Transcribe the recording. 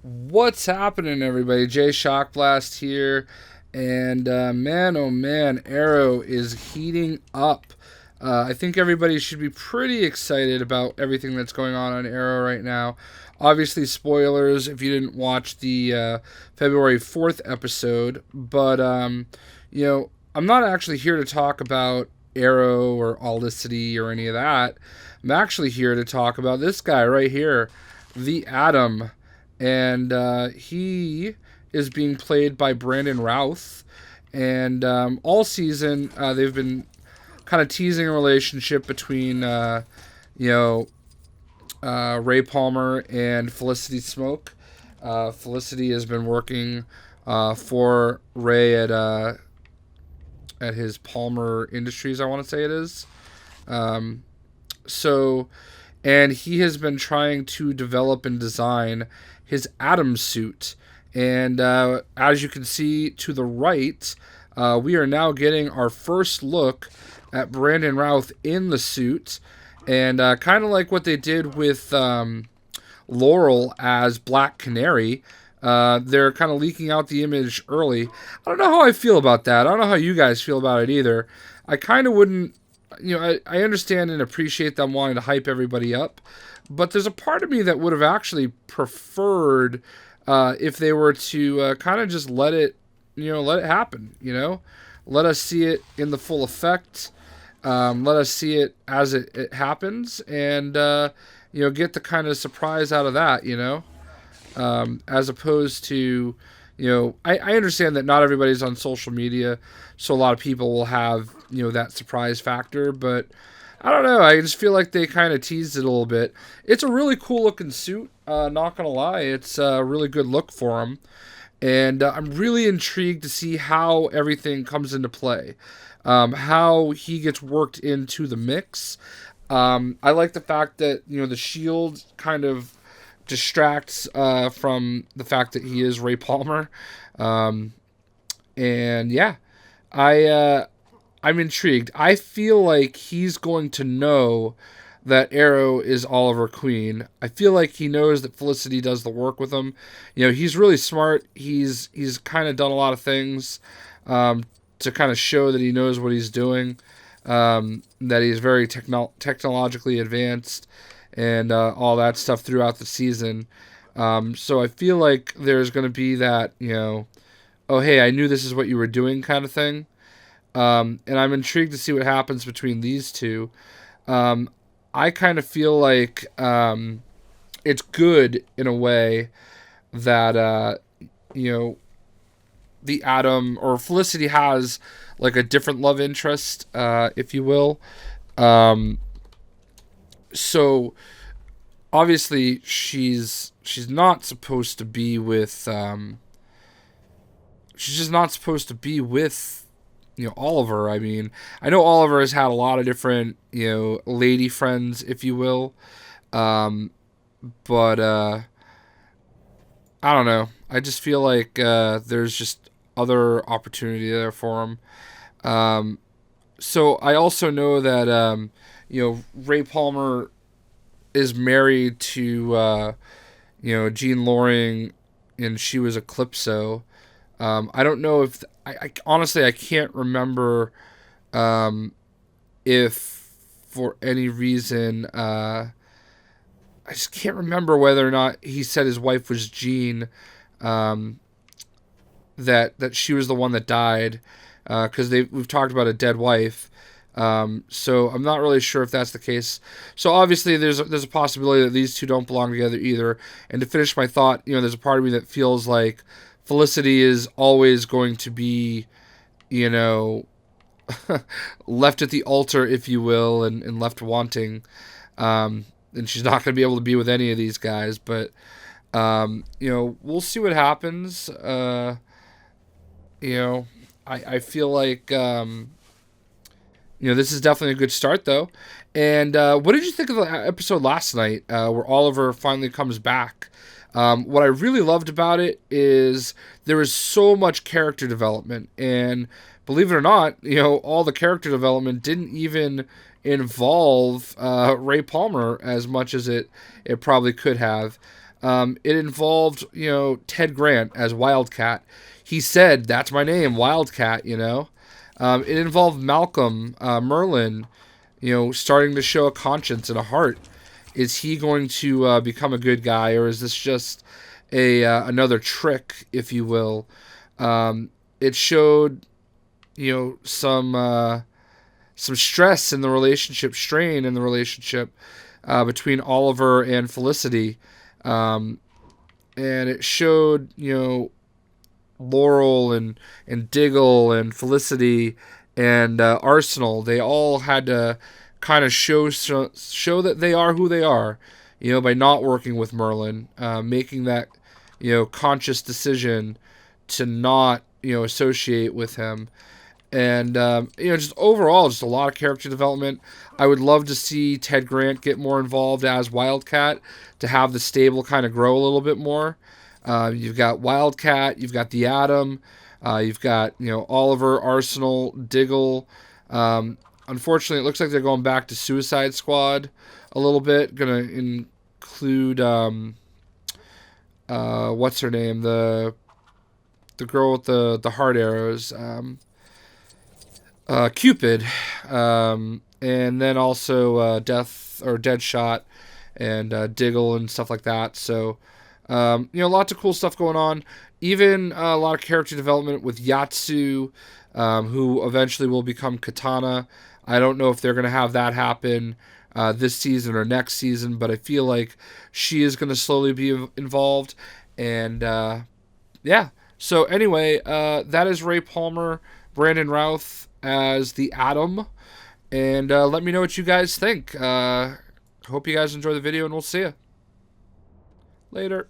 What's happening, everybody? Jay Shockblast here, and man, oh man, Arrow is heating up. I think everybody should be pretty excited about everything that's going on Arrow right now. Obviously, spoilers if you didn't watch the February 4th episode, but I'm not actually here to talk about Arrow or Audacity or any of that. I'm actually here to talk about this guy right here, the Atom, and he is being played by Brandon Routh. And all season, they've been kind of teasing a relationship between, you know, Ray Palmer and Felicity Smoke. Felicity has been working for Ray at his Palmer Industries, I want to say it is. Um, so, and he has been trying to develop and design his Atom suit. And as you can see to the right, we are now getting our first look at Brandon Routh in the suit. And kind of like what they did with Laurel as Black Canary, they're kind of leaking out the image early. I don't know how I feel about that. I don't know how you guys feel about it either. I kind of wouldn't, I understand and appreciate them wanting to hype everybody up, but there's a part of me that would have actually preferred if they were to kind of just let it happen, let us see it in the full effect. Let us see it as it happens, and get the kind of surprise out of that, as opposed to, I understand that not everybody's on social media, so a lot of people will have, that surprise factor, but I don't know. I just feel like they kind of teased it a little bit. It's a really cool looking suit. Not gonna lie, it's a really good look for him, and I'm really intrigued to see how everything comes into play, how he gets worked into the mix. I like the fact that the shield kind of distracts from the fact that he is Ray Palmer, and yeah, I I'm intrigued. I feel like he's going to know that Arrow is Oliver Queen. I feel like he knows that Felicity does the work with him. He's really smart. He's kind of done a lot of things to kind of show that he knows what he's doing. That he's very technologically advanced and all that stuff throughout the season. So I feel like there's going to be that, oh hey, I knew this is what you were doing kind of thing. And I'm intrigued to see what happens between these two. I kind of feel like it's good in a way that the Atom or Felicity has like a different love interest, if you will. So obviously she's not supposed to be with she's just not supposed to be with Oliver. I mean, I know Oliver has had a lot of different lady friends, if you will, but I don't know. I just feel like there's just other opportunity there for him. So I also know that Ray Palmer is married to Jean Loring, and she was Eclipso. I don't know if I honestly I can't remember if for any reason I just can't remember whether or not he said his wife was Jean, that she was the one that died, because we've talked about a dead wife. So I'm not really sure if that's the case. So obviously there's a possibility that these two don't belong together either. And to finish my thought, there's a part of me that feels like Felicity is always going to be, left at the altar, if you will, and left wanting. And she's not going to be able to be with any of these guys. But, we'll see what happens. I feel like, this is definitely a good start, though. And what did you think of the episode last night where Oliver finally comes back? What I really loved about it is there was so much character development, and believe it or not, all the character development didn't even involve Ray Palmer as much as it probably could have. It involved, Ted Grant as Wildcat. He said, "That's my name, Wildcat." It involved Malcolm Merlin, starting to show a conscience and a heart. Is he going to become a good guy, or is this just a another trick, if you will? It showed, some stress in the relationship, strain in the relationship between Oliver and Felicity, um, and it showed, Laurel and Diggle and Felicity and Arsenal. They all had to kind of show that they are who they are, by not working with Merlin, making that conscious decision to not associate with him. And just overall, just a lot of character development. I would love to see Ted Grant get more involved as Wildcat, to have the stable kind of grow a little bit more. You've got Wildcat, you've got the Atom, you've got Oliver, Arsenal, Diggle. Unfortunately, it looks like they're going back to Suicide Squad a little bit. Gonna include what's her name, the girl with the heart arrows, Cupid, and then also Death or Deadshot and Diggle and stuff like that. So, lots of cool stuff going on. Even a lot of character development with Yatsu, who eventually will become Katana. I don't know if they're going to have that happen this season or next season, but I feel like she is going to slowly be involved. And yeah. So anyway, that is Ray Palmer, Brandon Routh as the Atom. And let me know what you guys think. Hope you guys enjoy the video, and we'll see you later.